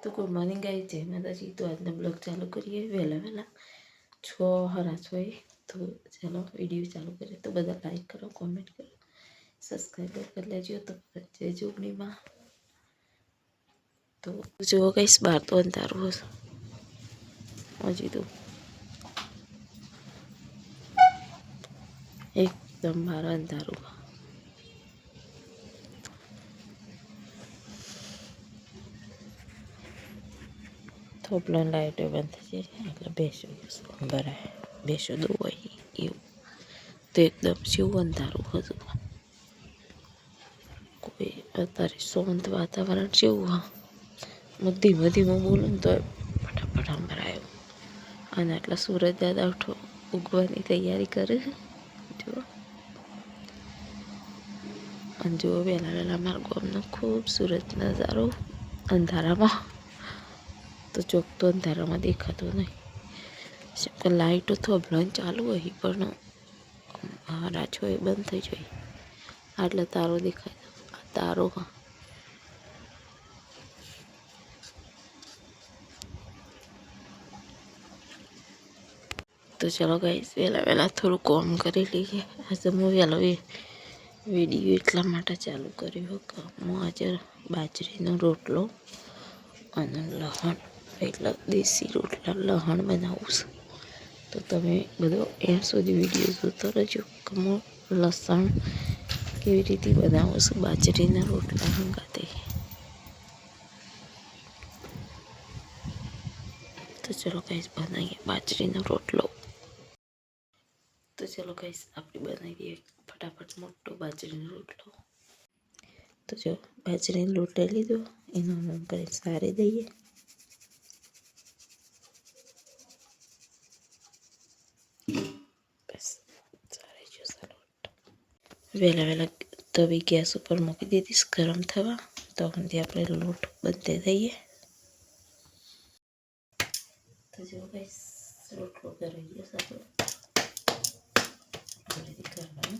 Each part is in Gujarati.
તો ગુડ મોર્નિંગ ગાઈસ, જય માતાજી। તો આજનો બ્લોગ ચાલુ કરીએ વહેલા 6:30 તો ચાલો વિડીયો ચાલુ કરીએ। તો બધા લાઈક કરો, કોમેન્ટ કરો, સબસ્ક્રાઈબ કરી લેજો। તો જય જોગણીમાં। તો જુઓ ગાઈસ, બહાર તો અંધારું હશે હજી તો એકદમ બહાર અંધારું। થોપલા લાઈટો બંધ થઈ જાય એટલે બેસો ભરાય, બેસો દોવાય એવું। તો એકદમ જેવું અંધારું હતું, કોઈ અત્યારે શાંત વાતાવરણ જેવું હા। હું ધીમે ધીમે બોલું ને તો ફટાફટ સંભળાયું। અને આટલા સુરજ દાદા ઉઠો ઉગવાની તૈયારી કરે છે જો। અને જો વહેલા મારા ગામનો ખૂબસૂરત નજારો અંધારામાં। તો ચોક તો અંધારામાં દેખાતો નહીં, લાઈટો થોભલાને ચાલુ હોય પણ રાછો એ બંધ થઈ જાય એટલે તારો દેખાય। આ તારો હા, તો ચલો ગાઈસ વહેલા થોડું કામ કરી લઈએ। આજે હું વહેલો વિડીયો એટલા માટે ચાલુ કર્યો કે હું આજે બાજરીનો રોટલો અને લહણ એટલે દેશી રોટલા લહણ બનાવું છું। તો તમે બધો એન્ડ સુધી વિડીયો જોતા રહેજો કે હું લસણ કેવી રીતે બનાવું છું બાજરીના રોટલા હંગાતે। તો ચલો ગાઈસ બનાવીએ બાજરીનો રોટલો। તો ચલો ગાઈસ આપણે બનાવી દઈએ ફટાફટ મોટો બાજરીનો રોટલો। તો જો બાજરીનો લોટ લઈ લીધો, એનો આમ કરીને સારી દઈએ। બસ સારી જશે લોટ। વહેલા તવી ગેસ ઉપર મૂકી દીધીશ ગરમ થવા। તો સુધી આપણે લોટ બાંધી દઈએ। તો જો ગાઈસ રોટલો કરી ગયો સાચો કરવાનો।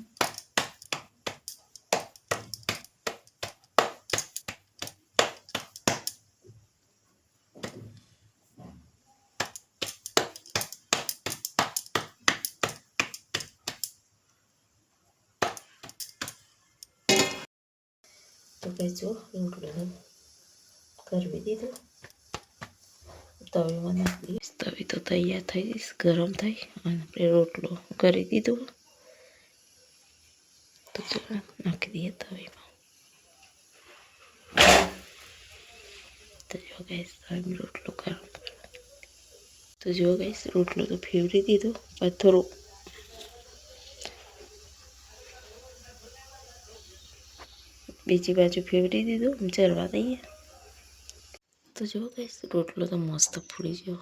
તો ગાઈસ જો રોટલો કરવી દીધો, તવીમાં નાખી દઈએ। તવી તો તૈયાર થઈ જઈશ, ગરમ થઈ અને આપણે રોટલો કરી દીધો। તો ચાલો નાખી દઈએ તવીમાં। તો જો ગાઈસ તવીમાં રોટલો ગરમ કરવા, તો જો ગાઈસ રોટલો તો ફેવરી દીધો, પણ થોડું બીજી બાજુ ફેવરી દીધો, ચરવા દઈએ। તો જો ગાઈસ રોટલો તો મસ્ત ફૂલી ગયો।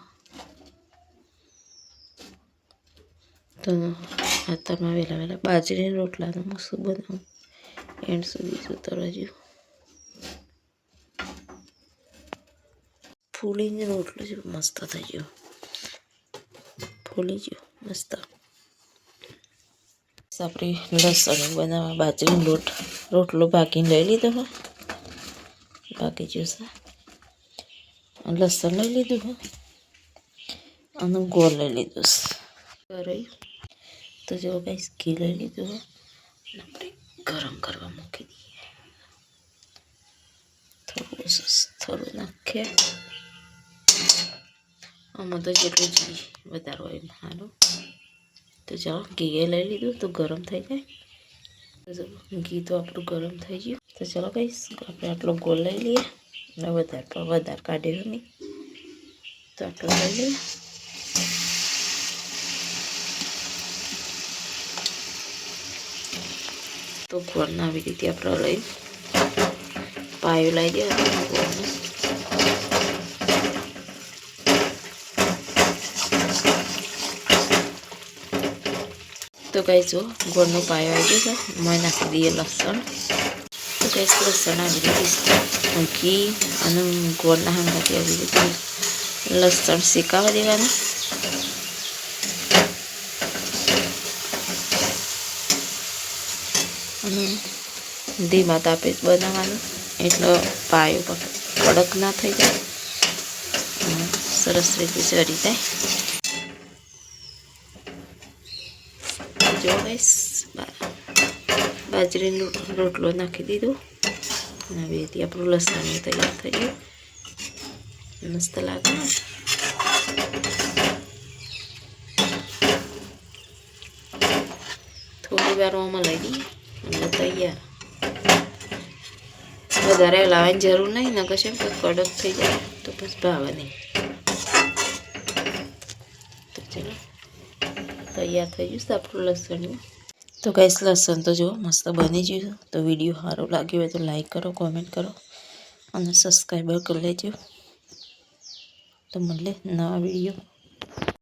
તો આતામાં વહેલા બાજરીના રોટલાનું હું શું બનાવું એન્ડ સુધી જોતા રહેજો। ફૂલીને રોટલો જો મસ્ત થઈ ગયો, ફૂલી ગયો મસ્ત। આપણે લસણ બનાવવા બાજરીનો રોટલો બાકીને લઈ લીધો હોય, બાકી જોશે લસણ લઈ લીધું હોય અને ગોળ લઈ લીધું છે। તો જો ગાઈસ ઘી લઈ લીધું હોય, આપણે ગરમ કરવા મૂકી દઈએ। થોડું નાખીએ, આમાં તો જેટલું ઘી વધારે હોય સારું। તો ચાલો ઘી લઈ લીધું તો ગરમ થઈ જાય। ઘી તો આપણું ગરમ થઈ ગયું। તો ચાલો ગાઈસ આપણે આટલો ગોળ લઈ લઈએ અને વધારે કાઢ્યો નહીં તો આટલો લઈ લઈએ। તો ગોળને આવી રીતે આપણે લઈ પાયો લઈ દઈએ ગોળને। તો ગાઈસ જો ગોળનો પાયો આવી ગયો છે, એમાં નાખી દઈએ લસણ। તો ગાઈસ લસણ આવી રીતે ઘી અને ગોળના હંગાથી આવી રીતે લસણ શેકાવા દેવાના। અને ધીમા તાપે બનાવવાનું એટલે પાયો કડક ના થઈ જાય સરસ રીતે ચડી જાય. જો ગાઈસ બાજરીનો રોટલો નાખી દીધો. હવે એથી આપણું લસણ તૈયાર થઈ ગયું. મસ્ત લાગે. થોડી વારમાં લઈ દઈએ એટલે તૈયાર. વધારે લાવવાની જરૂર નહીં ને કશે કડક થઈ જાય તો પછી ભાવે નહીં. તો ચલો તૈયાર થઈ ગયું આપણું લસણ. તો ગાઈસ લસણ તો જો મસ્ત બની ગયું. તો વિડીયો સારો લાગ્યો હોય તો લાઈક કરો, કોમેન્ટ કરો અને સબસ્ક્રાઈબર કરી લેજો. તો મળે નવા વિડીયો.